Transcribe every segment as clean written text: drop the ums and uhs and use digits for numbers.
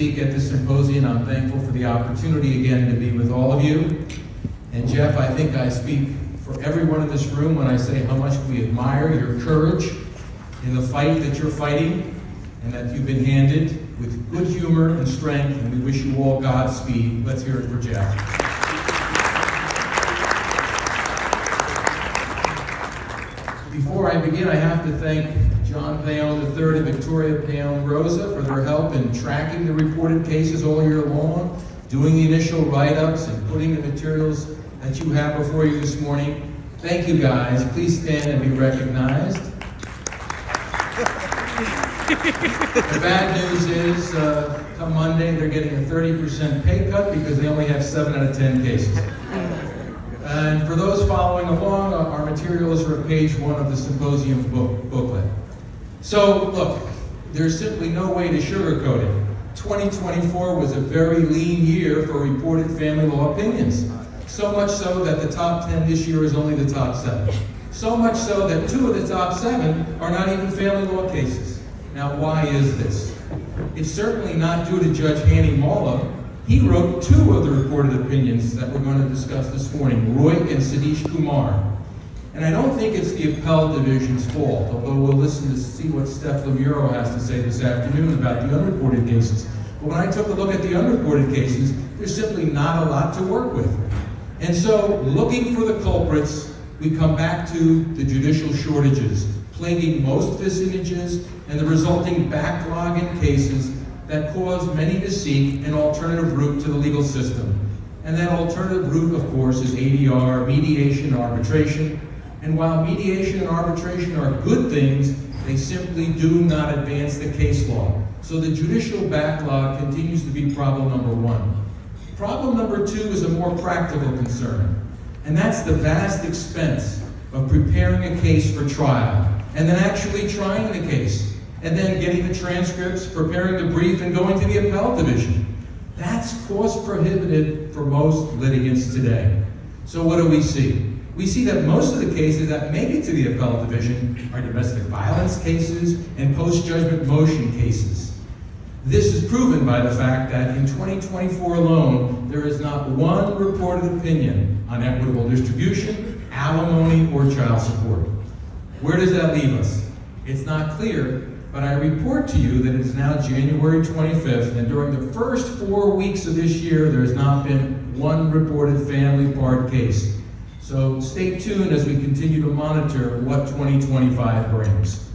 Speak at this symposium. I'm thankful for the opportunity again to be with all of you. And Jeff, I think I speak for everyone in this room when I say how much we admire your courage in the fight that you're fighting and that you've been handed with good humor and strength, and we wish you all Godspeed. Let's hear it for Jeff. Before I begin, I have to thank John Paone III and Victoria Paone Rosa for their help in tracking the reported cases all year long, doing the initial write-ups, and putting the materials that you have before you this morning. Thank you, guys. Please stand and be recognized. The bad news is, come Monday, they're getting a 30% pay cut because they only have 7 out of 10 cases. And for those following along, our materials are at page 1 of the symposium booklet. So, look, there's simply no way to sugarcoat it. 2024 was a very lean year for reported family law opinions. So much so that the top 10 this year is only the top 7. So much so that 2 of the top 7 are not even family law cases. Now, why is this? It's certainly not due to Judge Hanny Malla. He wrote 2 of the reported opinions that we're going to discuss this morning, Roy and Sadish Kumar. And I don't think it's the appellate division's fault, although we'll listen to see what Steph Lemuro has to say this afternoon about the unreported cases. But when I took a look at the unreported cases, there's simply not a lot to work with. And so, looking for the culprits, we come back to the judicial shortages, plaguing most vicinages and the resulting backlog in cases that caused many to seek an alternative route to the legal system. And that alternative route, of course, is ADR, mediation, arbitration. And while mediation and arbitration are good things, they simply do not advance the case law. So the judicial backlog continues to be problem number 1. Problem number 2 is a more practical concern, and that's the vast expense of preparing a case for trial, and then actually trying the case, and then getting the transcripts, preparing the brief, and going to the appellate division. That's cost prohibitive for most litigants today. So what do we see? We see that most of the cases that make it to the appellate division are domestic violence cases and post-judgment motion cases. This is proven by the fact that in 2024 alone, there is not one reported opinion on equitable distribution, alimony, or child support. Where does that leave us? It's not clear, but I report to you that it is now January 25th, and during the first 4 weeks of this year, there has not been one reported family part case. So stay tuned as we continue to monitor what 2025 brings.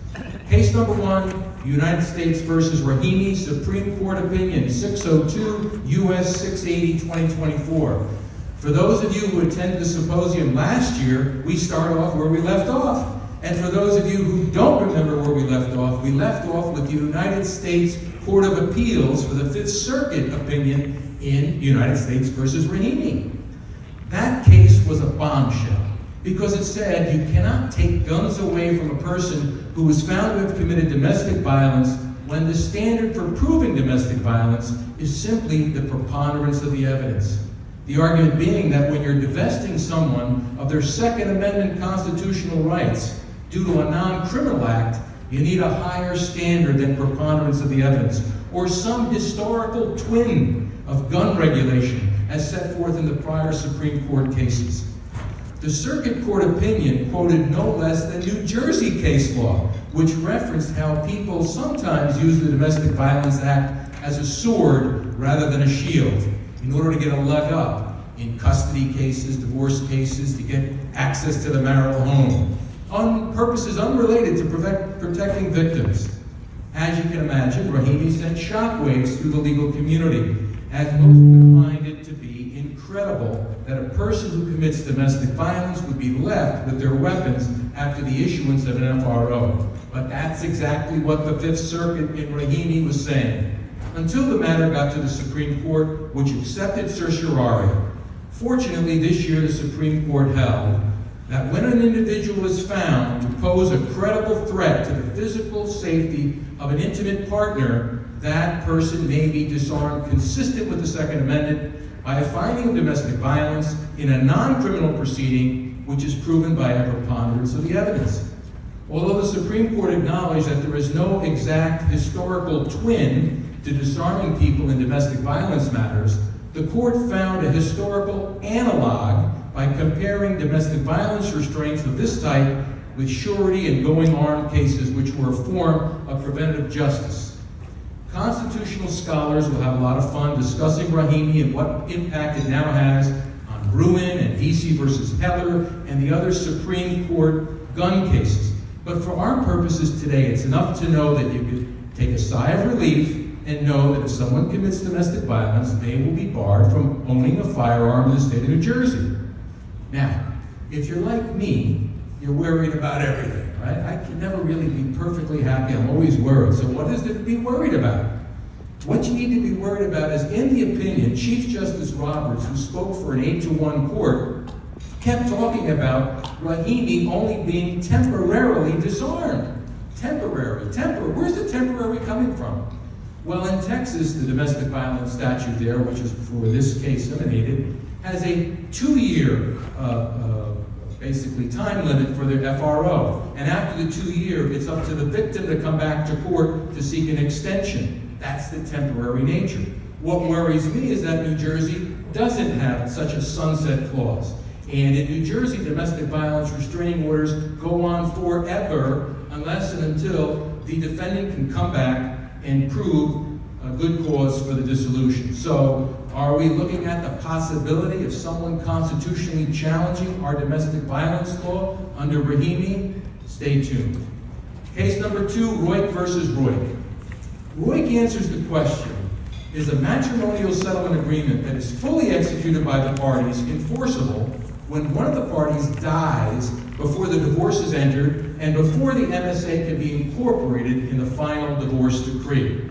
Case number 1, United States versus Rahimi, Supreme Court Opinion 602 U.S. 680, 2024. For those of you who attended the symposium last year, we start off where we left off. And for those of you who don't remember where we left off with the United States Court of Appeals for the Fifth Circuit opinion in United States versus Rahimi. That case was a bombshell because it said you cannot take guns away from a person who was found to have committed domestic violence when the standard for proving domestic violence is simply the preponderance of the evidence. The argument being that when you're divesting someone of their Second Amendment constitutional rights due to a non-criminal act, you need a higher standard than preponderance of the evidence, or some historical twin of gun regulation as set forth in the prior Supreme Court cases. The Circuit Court opinion quoted no less than New Jersey case law, which referenced how people sometimes use the Domestic Violence Act as a sword rather than a shield in order to get a leg up in custody cases, divorce cases, to get access to the marital home, on purposes unrelated to protecting victims. As you can imagine, Rahimi sent shockwaves through the legal community, as most would find it to be incredible that a person who commits domestic violence would be left with their weapons after the issuance of an FRO. But that's exactly what the Fifth Circuit in Rahimi was saying, until the matter got to the Supreme Court, which accepted certiorari. Fortunately, this year the Supreme Court held that when an individual is found to pose a credible threat to the physical safety of an intimate partner, that person may be disarmed consistent with the Second Amendment by a finding of domestic violence in a non-criminal proceeding, which is proven by a preponderance of the evidence. Although the Supreme Court acknowledged that there is no exact historical twin to disarming people in domestic violence matters, the court found a historical analog by comparing domestic violence restraints of this type with surety and going armed cases, which were a form of preventative justice. Constitutional scholars will have a lot of fun discussing Rahimi and what impact it now has on Bruin and DC versus Heller and the other Supreme Court gun cases. But for our purposes today, it's enough to know that you could take a sigh of relief and know that if someone commits domestic violence, they will be barred from owning a firearm in the state of New Jersey. Now, if you're like me, you're worried about everything, right? I can never really be perfectly happy. I'm always worried. So what is there to be worried about? What you need to be worried about is, in the opinion, Chief Justice Roberts, who spoke for an 8-1 court, kept talking about Rahimi only being temporarily disarmed. Temporary. Where's the temporary coming from? Well, in Texas, the domestic violence statute there, which is for this case emanated, has a 2-year basically time limit for their FRO. And after the 2-year, it's up to the victim to come back to court to seek an extension. That's the temporary nature. What worries me is that New Jersey doesn't have such a sunset clause. And in New Jersey, domestic violence restraining orders go on forever unless and until the defendant can come back and prove a good cause for the dissolution. So, are we looking at the possibility of someone constitutionally challenging our domestic violence law under Rahimi? Stay tuned. Case number 2, Royk versus Royk. Royk answers the question, is a matrimonial settlement agreement that is fully executed by the parties enforceable when one of the parties dies before the divorce is entered and before the MSA can be incorporated in the final divorce decree?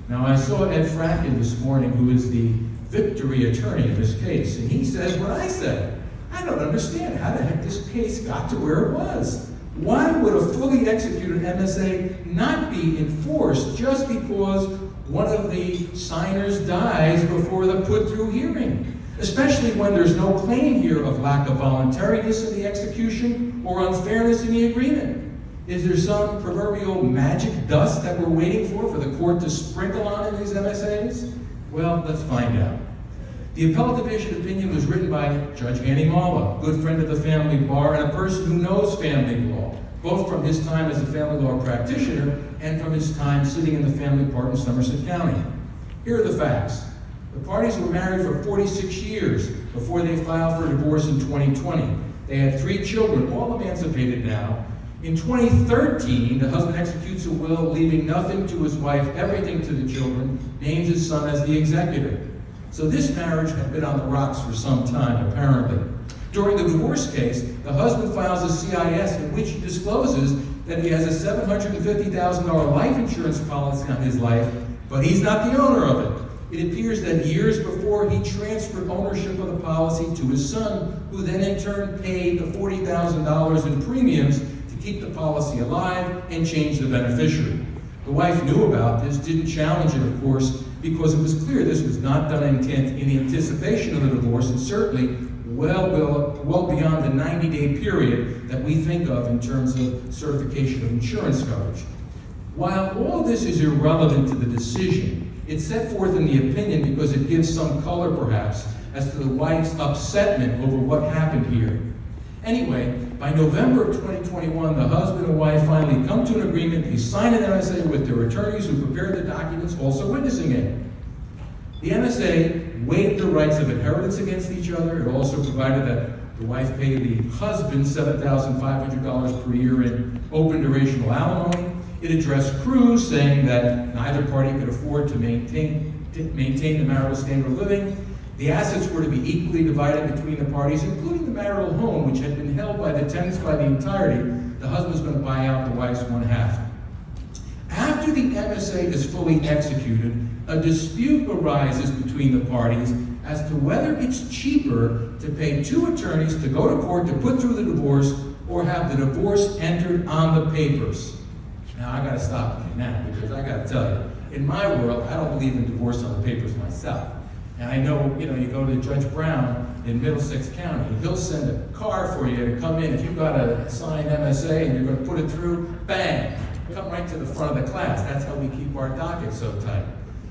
Now, I saw Ed Franken this morning, who is the victory attorney in this case, and he says what I said. I don't understand how the heck this case got to where it was. Why would a fully executed MSA not be enforced just because one of the signers dies before the put-through hearing? Especially when there's no claim here of lack of voluntariness in the execution or unfairness in the agreement. Is there some proverbial magic dust that we're waiting for the court to sprinkle on in these MSAs? Well, let's find out. The appellate division opinion was written by Judge Annie Mala, good friend of the family bar and a person who knows family law, both from his time as a family law practitioner and from his time sitting in the family court in Somerset County. Here are the facts. The parties were married for 46 years before they filed for divorce in 2020. They had 3 children, all emancipated now. In 2013, the husband executes a will, leaving nothing to his wife, everything to the children, names his son as the executor. So this marriage had been on the rocks for some time, apparently. During the divorce case, the husband files a CIS in which he discloses that he has a $750,000 life insurance policy on his life, but he's not the owner of it. It appears that years before, he transferred ownership of the policy to his son, who then in turn paid the $40,000 in premiums to keep the policy alive and change the beneficiary. The wife knew about this, didn't challenge it, of course, because it was clear this was not done in anticipation of the divorce, and certainly well beyond the 90-day period that we think of in terms of certification of insurance coverage. While all this is irrelevant to the decision, it's set forth in the opinion because it gives some color, perhaps, as to the wife's upsetment over what happened here. Anyway, by November of 2021, the husband and wife finally come to an agreement. They sign an MSA with their attorneys who prepared the documents, also witnessing it. The MSA waived the rights of inheritance against each other. It also provided that the wife pay the husband $7,500 per year in open durational alimony. It addressed Cruz, saying that neither party could afford to maintain the marital standard of living. The assets were to be equally divided between the parties, including the marital home, which had been held by the tenants by the entirety. The husband was going to buy out the wife's one half. After the MSA is fully executed, a dispute arises between the parties as to whether it's cheaper to pay 2 attorneys to go to court to put through the divorce or have the divorce entered on the papers. Now, I got to stop you now, because I got to tell you, in my world, I don't believe in divorce on the papers myself. And I know, you go to Judge Brown in Middlesex County, he'll send a car for you to come in. If you've got a signed MSA and you're going to put it through, bang, come right to the front of the class. That's how we keep our docket so tight.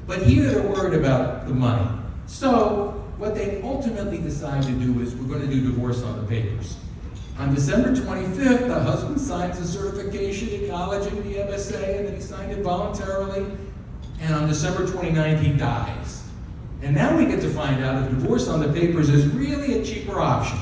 But here they're worried about the money. So what they ultimately decide to do is we're going to do divorce on the papers. On December 25th, the husband signs a certification acknowledging the MSA, and then he signed it voluntarily. And on December 29th, he dies. And now we get to find out if divorce on the papers is really a cheaper option.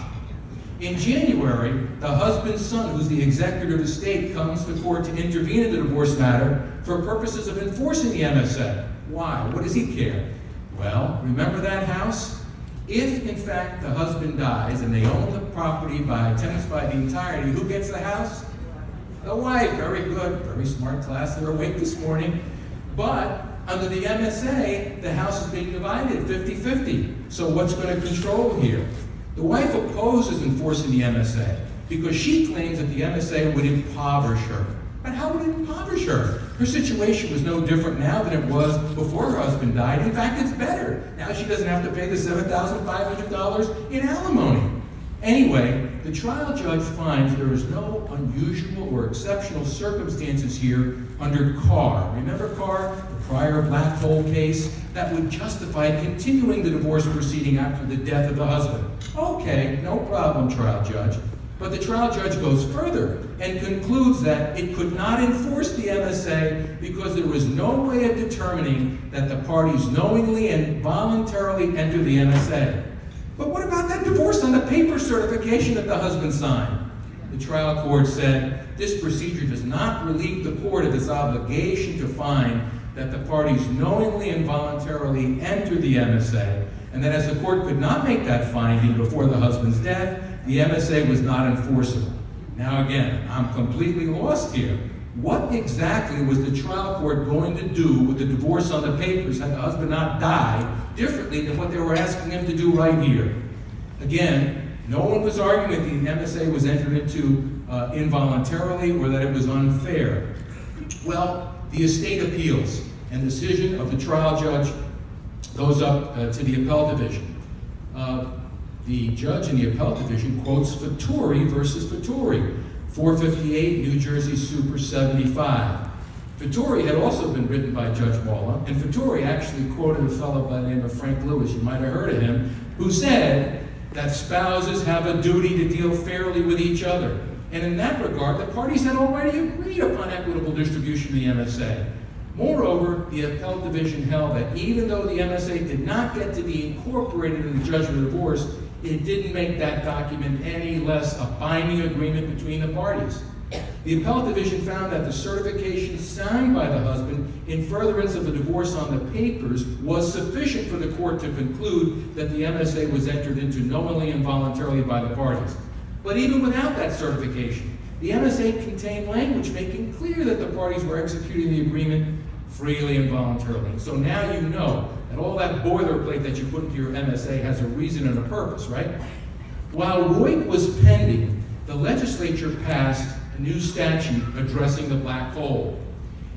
In January, the husband's son, who's the executor of the estate, comes to court to intervene in the divorce matter for purposes of enforcing the MSA. Why? What does he care? Well, remember that house? If, in fact, the husband dies and they own the property by tenants by the entirety, who gets the house? The wife. Very good. Very smart class. They're awake this morning. But under the MSA, the house is being divided 50-50. So what's going to control here? The wife opposes enforcing the MSA because she claims that the MSA would impoverish her. But how would it impoverish her? Her situation was no different now than it was before her husband died. In fact, it's better. Now she doesn't have to pay the $7,500 in alimony. Anyway, the trial judge finds there is no unusual or exceptional circumstances here under Carr. Remember Carr, the prior black hole case? That would justify continuing the divorce proceeding after the death of the husband. Okay, no problem, trial judge. But the trial judge goes further and concludes that it could not enforce the MSA because there was no way of determining that the parties knowingly and voluntarily entered the MSA. But what about that divorce on the paper certification that the husband signed? The trial court said this procedure does not relieve the court of its obligation to find that the parties knowingly and voluntarily entered the MSA, and that as the court could not make that finding before the husband's death, the MSA was not enforceable. Now again, I'm completely lost here. What exactly was the trial court going to do with the divorce on the papers had the husband not died differently than what they were asking him to do right here? Again, no one was arguing that the MSA was entered into involuntarily or that it was unfair. Well, the estate appeals, and the decision of the trial judge goes up to the appellate division. The judge in the appellate division quotes Fattori versus Fattori, 458 New Jersey Super 75. Fattori had also been written by Judge Walla, and Fattori actually quoted a fellow by the name of Frank Lewis, you might have heard of him, who said that spouses have a duty to deal fairly with each other. And in that regard, the parties had already agreed upon equitable distribution of the MSA. Moreover, the appellate division held that even though the MSA did not get to be incorporated in the judgment of divorce, it didn't make that document any less a binding agreement between the parties. The appellate division found that the certification signed by the husband in furtherance of the divorce on the papers was sufficient for the court to conclude that the MSA was entered into knowingly and voluntarily by the parties. But even without that certification, the MSA contained language making clear that the parties were executing the agreement freely and voluntarily. So now you know that all that boilerplate that you put into your MSA has a reason and a purpose, right? While Roig was pending, the legislature passed a new statute addressing the black hole.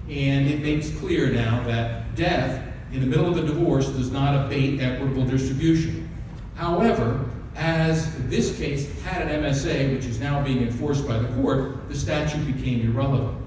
And it makes clear now that death in the middle of a divorce does not abate equitable distribution. However, as this case had an MSA, which is now being enforced by the court, the statute became irrelevant.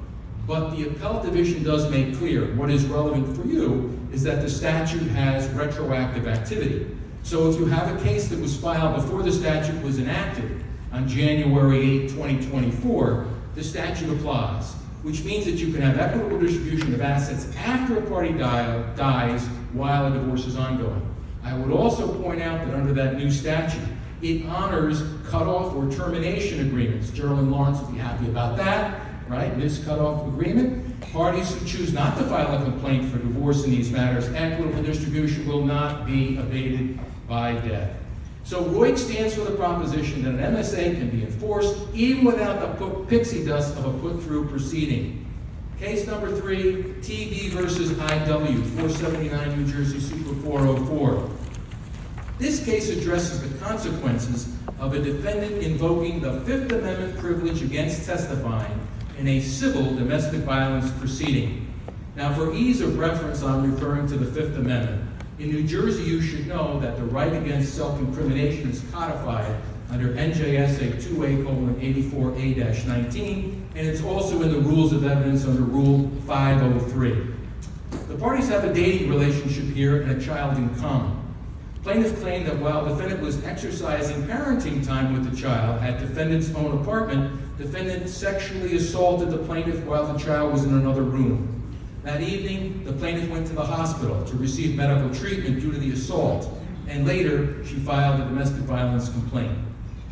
But the appellate division does make clear what is relevant for you is that the statute has retroactive activity. So if you have a case that was filed before the statute was enacted on January 8, 2024, the statute applies, which means that you can have equitable distribution of assets after a party dies while a divorce is ongoing. I would also point out that under that new statute, it honors cutoff or termination agreements. Gerald Lawrence will be happy about that, right? This cutoff agreement. Parties who choose not to file a complaint for divorce in these matters, equitable distribution will not be abated by death. So Roig stands for the proposition that an MSA can be enforced even without the pixie dust of a put-through proceeding. Case number 3, TB versus IW, 479 New Jersey Super 404. This case addresses the consequences of a defendant invoking the Fifth Amendment privilege against testifying in a civil domestic violence proceeding. Now, for ease of reference, I'm referring to the Fifth Amendment. In New Jersey, you should know that the right against self-incrimination is codified under NJSA 2A:84A-19, and it's also in the Rules of Evidence under Rule 503. The parties have a dating relationship here and a child in common. Plaintiff claimed that while defendant was exercising parenting time with the child at defendant's own apartment, defendant sexually assaulted the plaintiff while the child was in another room. That evening, the plaintiff went to the hospital to receive medical treatment due to the assault, and later she filed a domestic violence complaint.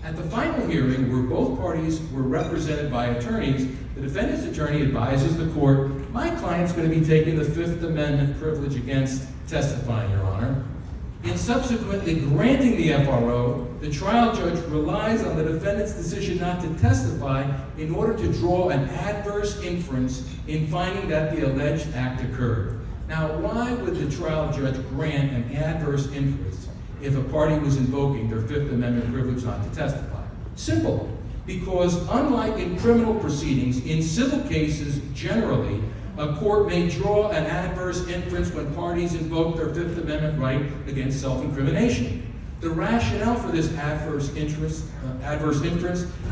At the final hearing, where both parties were represented by attorneys, the defendant's attorney advises the court, "My client's going to be taking the Fifth Amendment privilege against testifying, Your Honor." In subsequently granting the FRO, the trial judge relies on the defendant's decision not to testify in order to draw an adverse inference in finding that the alleged act occurred. Now, why would the trial judge grant an adverse inference if a party was invoking their Fifth Amendment privilege not to testify? Simple. Because unlike in criminal proceedings, in civil cases generally, a court may draw an adverse inference when parties invoke their Fifth Amendment right against self-incrimination. The rationale for this adverse inference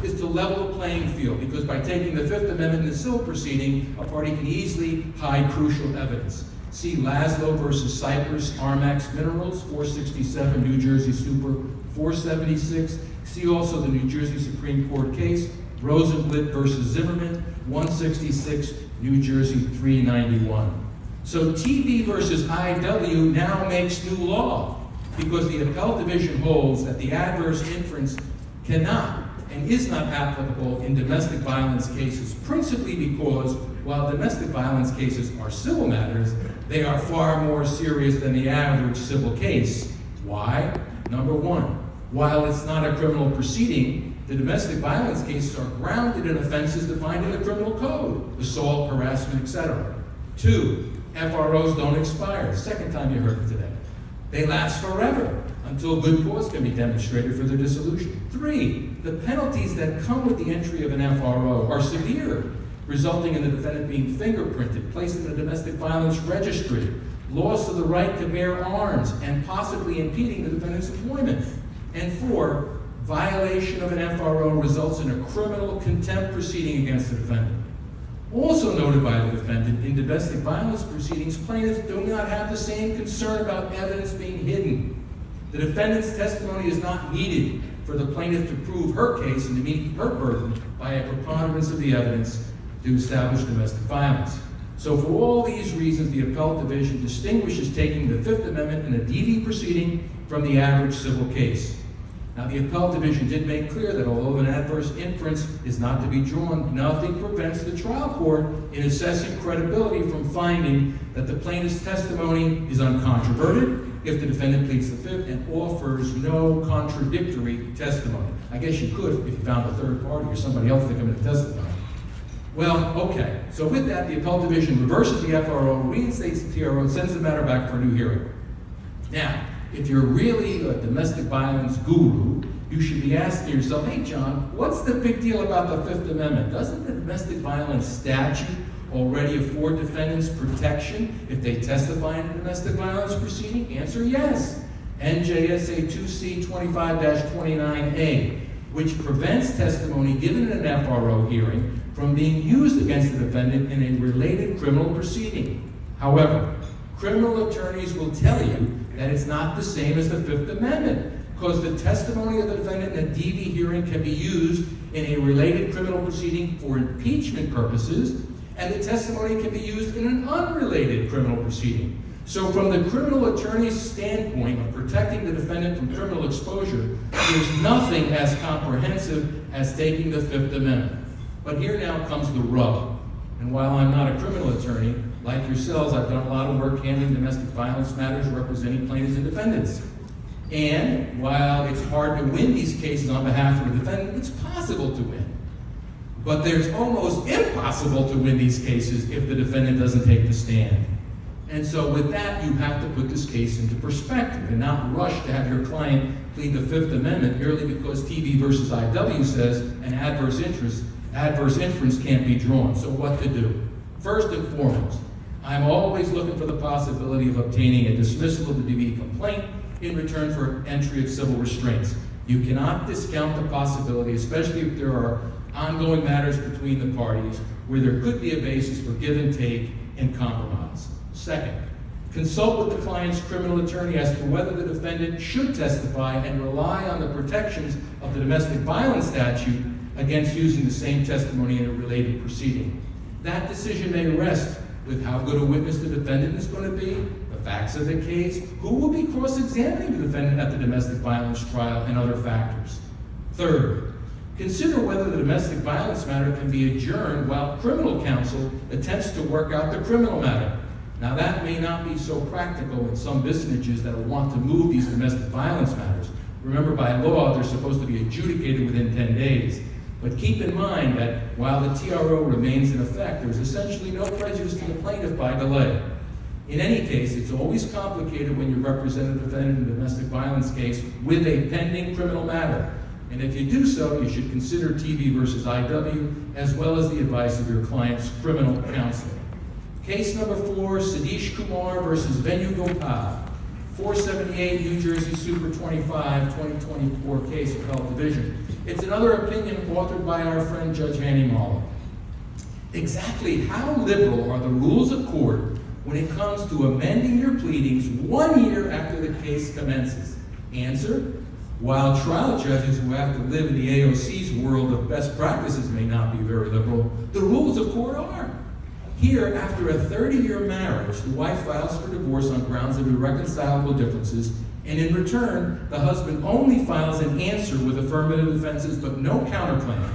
is to level the playing field, because by taking the Fifth Amendment in a civil proceeding, a party can easily hide crucial evidence. See Laszlo versus Cypress, Armax Minerals, 467, New Jersey Super 476. See also the New Jersey Supreme Court case, Rosenblit versus Zimmerman, 166, New Jersey 391. So TV versus IW now makes new law, because the appellate division holds that the adverse inference cannot and is not applicable in domestic violence cases, principally because while domestic violence cases are civil matters, they are far more serious than the average civil case. Why? Number one, while it's not a criminal proceeding, the domestic violence cases are grounded in offenses defined in the criminal code, assault, harassment, etc. Two, FROs don't expire. Second time you heard it today. They last forever until good cause can be demonstrated for their dissolution. Three, the penalties that come with the entry of an FRO are severe, resulting in the defendant being fingerprinted, placed in the domestic violence registry, loss of the right to bear arms, and possibly impeding the defendant's employment. And four, violation of an FRO results in a criminal contempt proceeding against the defendant. Also noted by the defendant, in domestic violence proceedings, plaintiffs do not have the same concern about evidence being hidden. The defendant's testimony is not needed for the plaintiff to prove her case and to meet her burden by a preponderance of the evidence to establish domestic violence. So for all these reasons, the appellate division distinguishes taking the Fifth Amendment in a DV proceeding from the average civil case. Now, the appellate division did make clear that although an adverse inference is not to be drawn, nothing prevents the trial court in assessing credibility from finding that the plaintiff's testimony is uncontroverted if the defendant pleads the Fifth and offers no contradictory testimony. I guess you could if you found a third party or somebody else to come in and testify. Well, okay. So with that, the appellate division reverses the FRO, reinstates the TRO, and sends the matter back for a new hearing. Now, if you're really a domestic violence guru, you should be asking yourself, hey, John, what's the big deal about the Fifth Amendment? Doesn't the domestic violence statute already afford defendants protection if they testify in a domestic violence proceeding? Answer, yes. NJSA 2C 25-29A, which prevents testimony given in an FRO hearing from being used against the defendant in a related criminal proceeding. However, criminal attorneys will tell you that it's not the same as the Fifth Amendment, because the testimony of the defendant in a DV hearing can be used in a related criminal proceeding for impeachment purposes, and the testimony can be used in an unrelated criminal proceeding. So from the criminal attorney's standpoint of protecting the defendant from criminal exposure, there's nothing as comprehensive as taking the Fifth Amendment. But here now comes the rub. And while I'm not a criminal attorney, like yourselves, I've done a lot of work handling domestic violence matters representing plaintiffs and defendants. And while it's hard to win these cases on behalf of the defendant, it's possible to win. But there's almost impossible to win these cases if the defendant doesn't take the stand. And so with that, you have to put this case into perspective and not rush to have your client plead the Fifth Amendment merely because TV versus IW says an adverse inference can't be drawn. So what to do? First and foremost, I'm always looking for the possibility of obtaining a dismissal of the DV complaint in return for entry of civil restraints. You cannot discount the possibility, especially if there are ongoing matters between the parties, where there could be a basis for give and take and compromise. Second, Consult with the client's criminal attorney as to whether the defendant should testify and rely on the protections of the domestic violence statute against using the same testimony in a related proceeding. That decision may rest with how good a witness the defendant is going to be, the facts of the case, who will be cross-examining the defendant at the domestic violence trial, and other factors. Third, consider whether the domestic violence matter can be adjourned while criminal counsel attempts to work out the criminal matter. Now, that may not be so practical in some vicinges that will want to move these domestic violence matters. Remember, by law, they're supposed to be adjudicated within 10 days. But keep in mind that while the TRO remains in effect, there's essentially no prejudice to the plaintiff by delay. In any case, it's always complicated when you represent a defendant in a domestic violence case with a pending criminal matter. And if you do so, you should consider TV versus IW, as well as the advice of your client's criminal counsel. Case number 4, Sadish Kumar versus Venugopal, 478 New Jersey Super 25, 2024 case, appellate division. It's another opinion authored by our friend Judge Hanny Malla. Exactly how liberal are the rules of court when it comes to amending your pleadings 1 year after the case commences? Answer: while trial judges who have to live in the AOC's world of best practices may not be very liberal, the rules of court are. Here, after a 30-year marriage, the wife files for divorce on grounds of irreconcilable differences, and in return, the husband only files an answer with affirmative defenses but no counterclaim.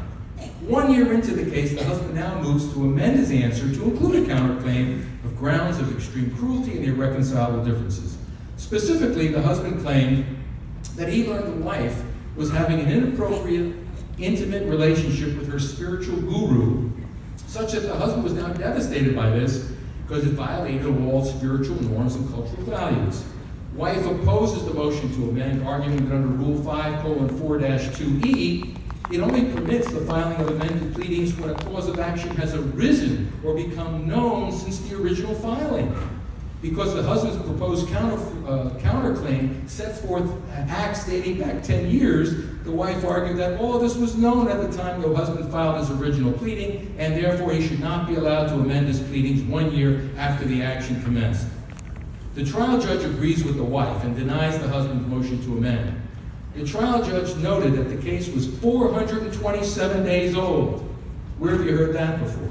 1 year into the case, the husband now moves to amend his answer to include a counterclaim of grounds of extreme cruelty and irreconcilable differences. Specifically, the husband claimed that he learned the wife was having an inappropriate, intimate relationship with her spiritual guru, such that the husband was now devastated by this because it violated all spiritual norms and cultural values. Wife opposes the motion to amend, arguing that under Rule 5:4-2E, it only permits the filing of amended pleadings when a cause of action has arisen or become known since the original filing. Because the husband's proposed counterclaim sets forth acts dating back 10 years, the wife argued that all of this was known at the time the husband filed his original pleading, and therefore he should not be allowed to amend his pleadings 1 year after the action commenced. The trial judge agrees with the wife and denies the husband's motion to amend. The trial judge noted that the case was 427 days old. Where have you heard that before?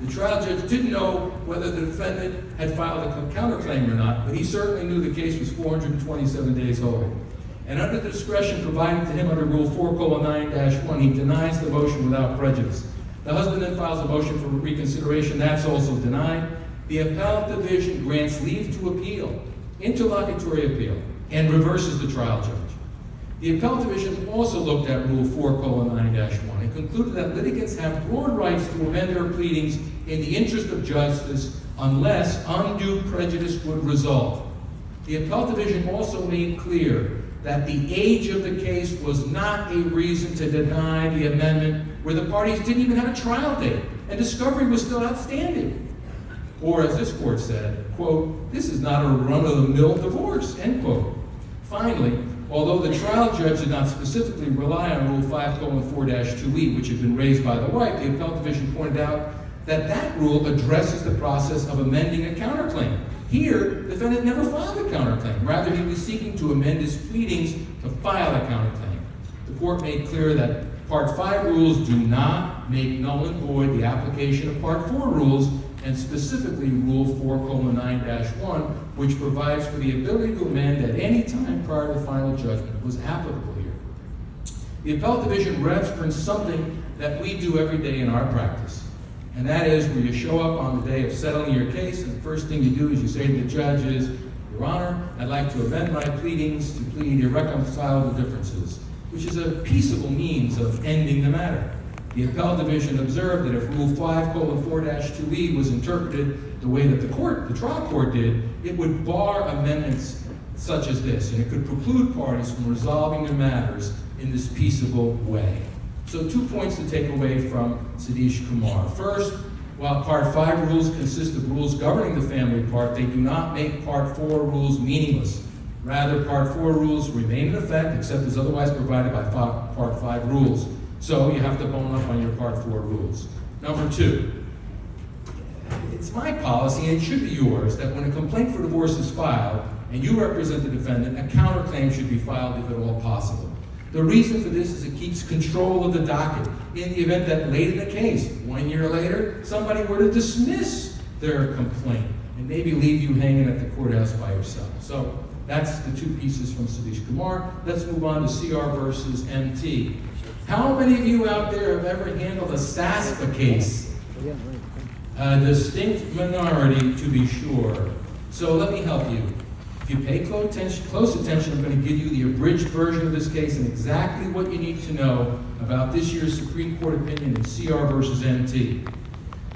The trial judge didn't know whether the defendant had filed a counterclaim or not, but he certainly knew the case was 427 days old. And under the discretion provided to him under Rule 4:9-1, he denies the motion without prejudice. The husband then files a motion for reconsideration. That's also denied. The appellate division grants leave to appeal, interlocutory appeal, and reverses the trial judge. The appellate division also looked at Rule 4:9-1 and concluded that litigants have broad rights to amend their pleadings in the interest of justice unless undue prejudice would result. The appellate division also made clear that the age of the case was not a reason to deny the amendment where the parties didn't even have a trial date and discovery was still outstanding. Or as this court said, quote, "This is not a run-of-the-mill divorce," end quote. Finally, although the trial judge did not specifically rely on Rule 5:4-2E, which had been raised by the wife, the appellate division pointed out that that rule addresses the process of amending a counterclaim. Here, the defendant never filed a counterclaim. Rather, he was seeking to amend his pleadings to file a counterclaim. The court made clear that Part 5 rules do not make null and void the application of Part 4 rules, and specifically Rule 4:9-1, which provides for the ability to amend at any time prior to final judgment, was applicable here. The appellate division referenced something that we do every day in our practice, and that is where you show up on the day of settling your case, and the first thing you do is you say to the judge is, "Your Honor, I'd like to amend my pleadings to plead irreconcilable differences," which is a peaceable means of ending the matter. The appellate division observed that if Rule 5:4-2E was interpreted the way that the trial court did, it would bar amendments such as this, and it could preclude parties from resolving their matters in this peaceable way. So 2 points to take away from Sadish Kumar. First, while Part 5 rules consist of rules governing the family part, they do not make Part 4 rules meaningless. Rather, Part 4 rules remain in effect except as otherwise provided by Part 5 rules. So you have to bone up on your Part 4 rules. Number 2, It's my policy, and it should be yours, that when a complaint for divorce is filed, and you represent the defendant, a counterclaim should be filed if at all possible. The reason for this is it keeps control of the docket in the event that late in the case, 1 year later, somebody were to dismiss their complaint and maybe leave you hanging at the courthouse by yourself. So that's the two pieces from Sadish Kumar. Let's move on to CR versus MT. How many of you out there have ever handled a SASPA case? A distinct minority, to be sure. So let me help you. If you pay close attention, I'm going to give you the abridged version of this case and exactly what you need to know about this year's Supreme Court opinion in CR versus MT.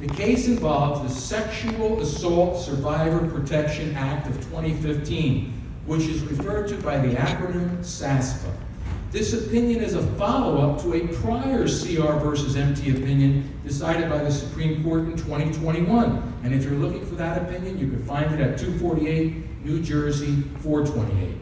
The case involves the Sexual Assault Survivor Protection Act of 2015, which is referred to by the acronym SASPA. This opinion is a follow-up to a prior CR versus MT opinion decided by the Supreme Court in 2021. And if you're looking for that opinion, you can find it at 248 New Jersey 428.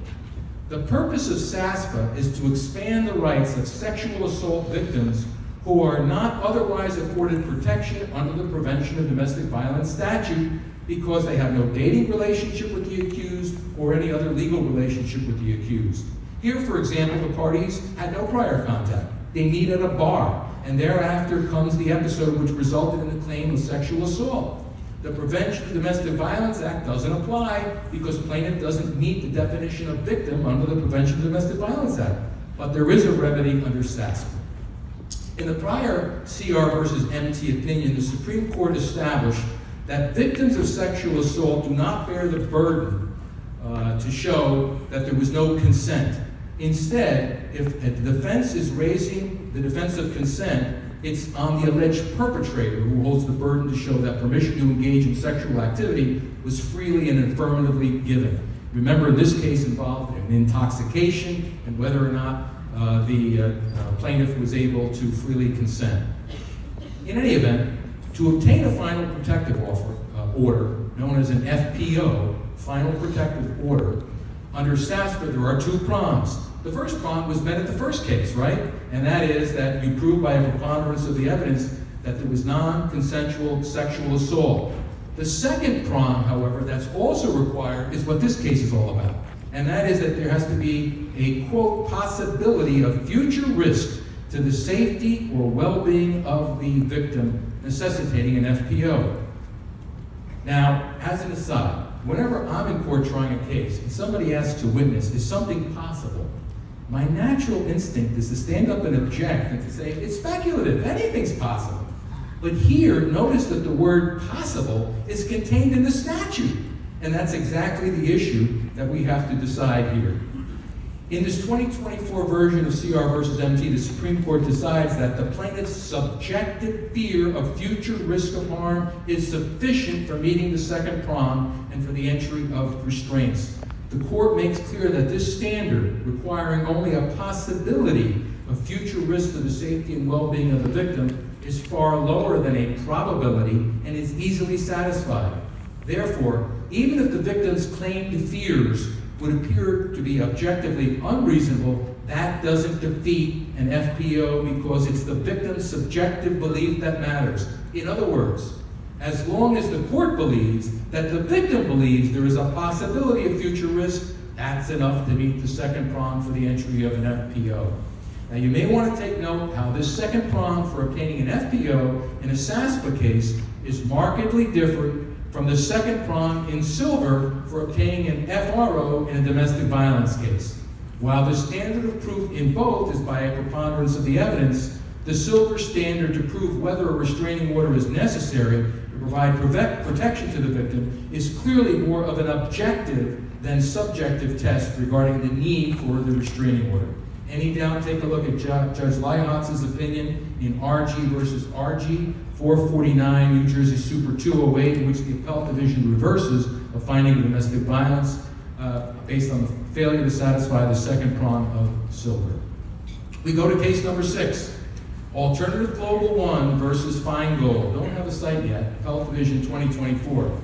The purpose of SASPA is to expand the rights of sexual assault victims who are not otherwise afforded protection under the Prevention of Domestic Violence statute because they have no dating relationship with the accused or any other legal relationship with the accused. Here, for example, the parties had no prior contact. They meet at a bar, and thereafter comes the episode which resulted in the claim of sexual assault. The Prevention of Domestic Violence Act doesn't apply because plaintiff doesn't meet the definition of victim under the Prevention of Domestic Violence Act. But there is a remedy under SASPA. In the prior CR versus MT opinion, the Supreme Court established that victims of sexual assault do not bear the burden to show that there was no consent. Instead, if a defense is raising the defense of consent, it's on the alleged perpetrator who holds the burden to show that permission to engage in sexual activity was freely and affirmatively given. Remember, this case involved an intoxication and whether or not the plaintiff was able to freely consent. In any event, to obtain a final protective order, known as an FPO, final protective order, under SASPA there are two prongs. The first prong was met at the first case, right? And that is that you prove by a preponderance of the evidence that there was non-consensual sexual assault. The second prong, however, that's also required is what this case is all about. And that is that there has to be a, quote, possibility of future risk to the safety or well-being of the victim necessitating an FPO. Now, as an aside, whenever I'm in court trying a case and somebody asks to witness, is something possible? My natural instinct is to stand up and object and to say, it's speculative, anything's possible. But here, notice that the word possible is contained in the statute. And that's exactly the issue that we have to decide here. In this 2024 version of CR versus MT, the Supreme Court decides that the plaintiff's subjective fear of future risk of harm is sufficient for meeting the second prong and for the entry of restraints. The court makes clear that this standard, requiring only a possibility of future risk to the safety and well-being of the victim, is far lower than a probability and is easily satisfied. Therefore, even if the victim's claimed fears would appear to be objectively unreasonable, that doesn't defeat an FPO because it's the victim's subjective belief that matters. In other words, as long as the court believes that the victim believes there is a possibility of future risk, that's enough to meet the second prong for the entry of an FPO. Now you may want to take note how this second prong for obtaining an FPO in a SASPA case is markedly different from the second prong in silver for obtaining an FRO in a domestic violence case. While the standard of proof in both is by a preponderance of the evidence, the silver standard to prove whether a restraining order is necessary to provide protection to the victim is clearly more of an objective than subjective test regarding the need for the restraining order. Any doubt, take a look at Judge Leihotz's opinion in RG versus RG, 449 New Jersey Super 208, in which the appellate division reverses a finding of domestic violence based on the failure to satisfy the second prong of silver. We go to case number 6, Alternative Global 1 versus Feingold. Don't have a site yet, appellate division 2024.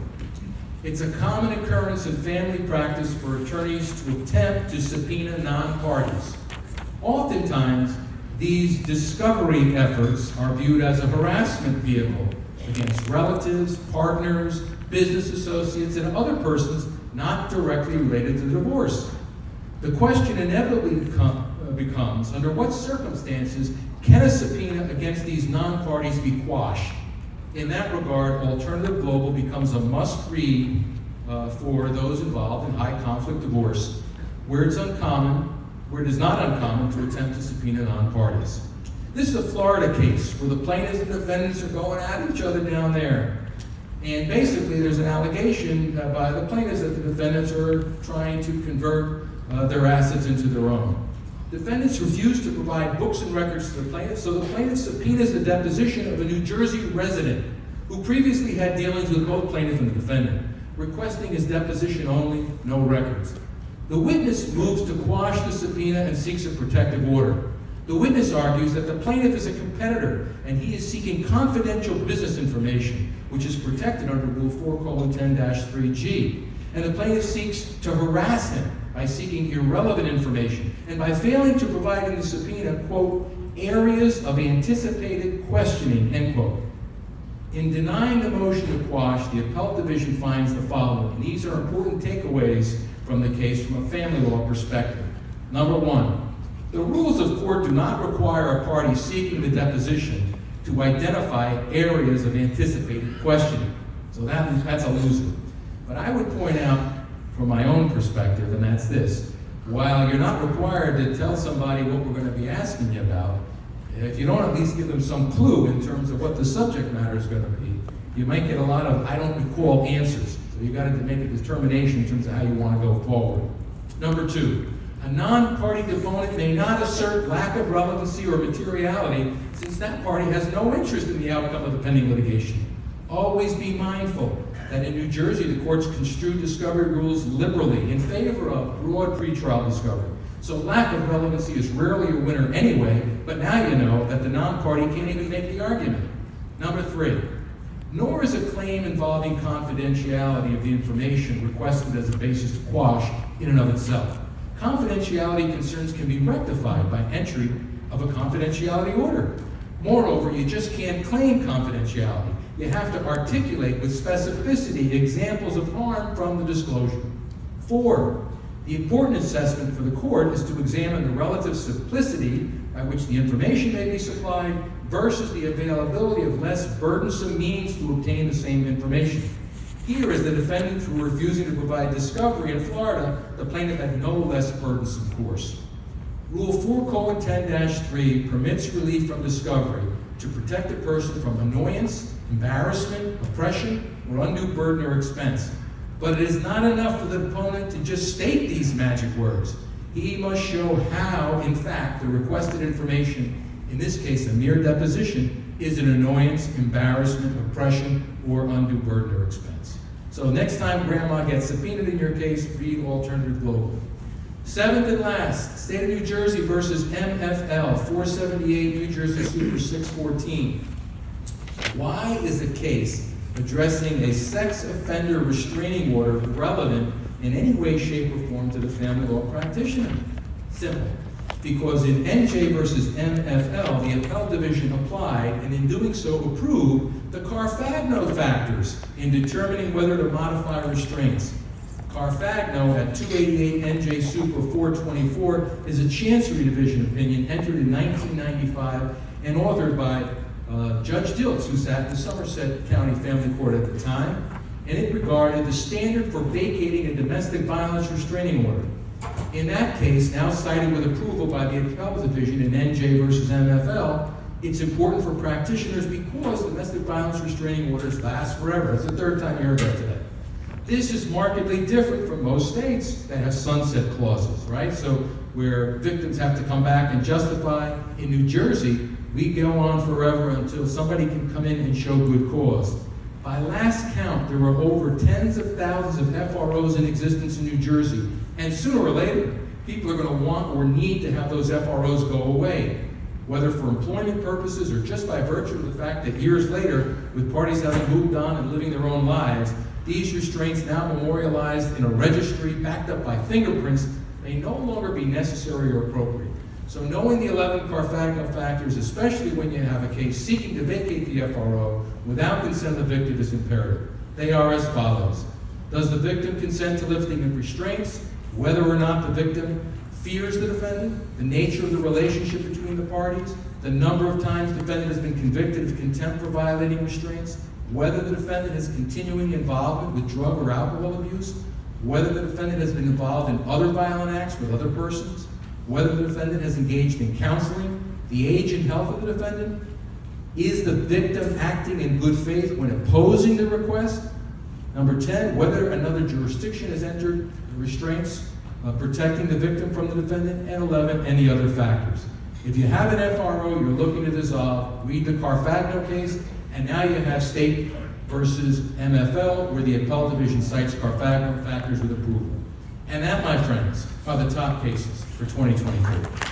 It's a common occurrence in family practice for attorneys to attempt to subpoena non-parties. Oftentimes, these discovery efforts are viewed as a harassment vehicle, against relatives, partners, business associates, and other persons not directly related to the divorce. The question inevitably becomes, under what circumstances can a subpoena against these non-parties be quashed? In that regard, Alternative Global becomes a must-read for those involved in high-conflict divorce, where it is not uncommon to attempt to subpoena non-parties. This is a Florida case where the plaintiffs and defendants are going at each other down there. And basically, there's an allegation by the plaintiffs that the defendants are trying to convert their assets into their own. Defendants refuse to provide books and records to the plaintiffs, so the plaintiff subpoenas the deposition of a New Jersey resident who previously had dealings with both plaintiff and the defendant, requesting his deposition only, no records. The witness moves to quash the subpoena and seeks a protective order. The witness argues that the plaintiff is a competitor and he is seeking confidential business information, which is protected under Rule 4:10-3G. And the plaintiff seeks to harass him by seeking irrelevant information and by failing to provide in the subpoena, quote, areas of anticipated questioning, end quote. In denying the motion to quash, the Appellate Division finds the following, and these are important takeaways from the case from a family law perspective. Number one, the rules of court do not require a party seeking the deposition to identify areas of anticipated questioning. So that's a loser. But I would point out from my own perspective, and that's this. While you're not required to tell somebody what we're going to be asking you about, if you don't at least give them some clue in terms of what the subject matter is going to be, you might get a lot of I don't recall answers. So you've got to make a determination in terms of how you want to go forward. Number two, a non-party deponent may not assert lack of relevancy or materiality since that party has no interest in the outcome of the pending litigation. Always be mindful that in New Jersey, the courts construe discovery rules liberally in favor of broad pretrial discovery. So lack of relevancy is rarely a winner anyway, but now you know that the non-party can't even make the argument. Number three, nor is a claim involving confidentiality of the information requested as a basis to quash in and of itself. Confidentiality concerns can be rectified by entry of a confidentiality order. Moreover, you just can't claim confidentiality. You have to articulate with specificity examples of harm from the disclosure. 4, the important assessment for the court is to examine the relative simplicity by which the information may be supplied versus the availability of less burdensome means to obtain the same information. Here, as the defendants were refusing to provide discovery in Florida, the plaintiff had no less burdensome course. Rule 4:10-3 permits relief from discovery to protect a person from annoyance, embarrassment, oppression, or undue burden or expense. But it is not enough for the deponent to just state these magic words. He must show how, in fact, the requested information, in this case a mere deposition, is an annoyance, embarrassment, oppression, or undue burden or expense. So next time grandma gets subpoenaed in your case, read Alternative Global. 7th and last, State of New Jersey versus MFL, 478 New Jersey Super 614. Why is a case addressing a sex offender restraining order relevant in any way, shape, or form to the family law practitioner? Simple. Because in NJ versus MFL, the Appellate Division applied, and in doing so approved, the Carfagno factors in determining whether to modify restraints. Carfagno at 288 NJ Super 424 is a Chancery Division opinion entered in 1995 and authored by Judge Diltz, who sat in the Somerset County Family Court at the time, and it regarded the standard for vacating a domestic violence restraining order. In that case, now cited with approval by the Appellate Division in NJ versus MFL, it's important for practitioners because domestic violence restraining orders last forever. That's the third time you heard that today. This is markedly different from most states that have sunset clauses, right? So where victims have to come back and justify. In New Jersey, we go on forever until somebody can come in and show good cause. By last count, there were over tens of thousands of FROs in existence in New Jersey. And sooner or later, people are going to want or need to have those FROs go away, whether for employment purposes or just by virtue of the fact that years later, with parties having moved on and living their own lives, these restraints now memorialized in a registry backed up by fingerprints may no longer be necessary or appropriate. So knowing the 11 Carfagno factors, especially when you have a case seeking to vacate the FRO without consent of the victim, is imperative. They are as follows. Does the victim consent to lifting of restraints, whether or not the victim fears the defendant, the nature of the relationship between the parties, the number of times the defendant has been convicted of contempt for violating restraints, whether the defendant has continuing involvement with drug or alcohol abuse, whether the defendant has been involved in other violent acts with other persons, whether the defendant has engaged in counseling, the age and health of the defendant, is the victim acting in good faith when opposing the request? Number 10, whether another jurisdiction has entered the restraints protecting the victim from the defendant, and 11, any other factors. If you have an FRO you're looking to dissolve, read the Carfagno case, and now you have State versus MFL, where the appellate division cites Carfagno factors with approval. And that, my friends, are the top cases for 2023.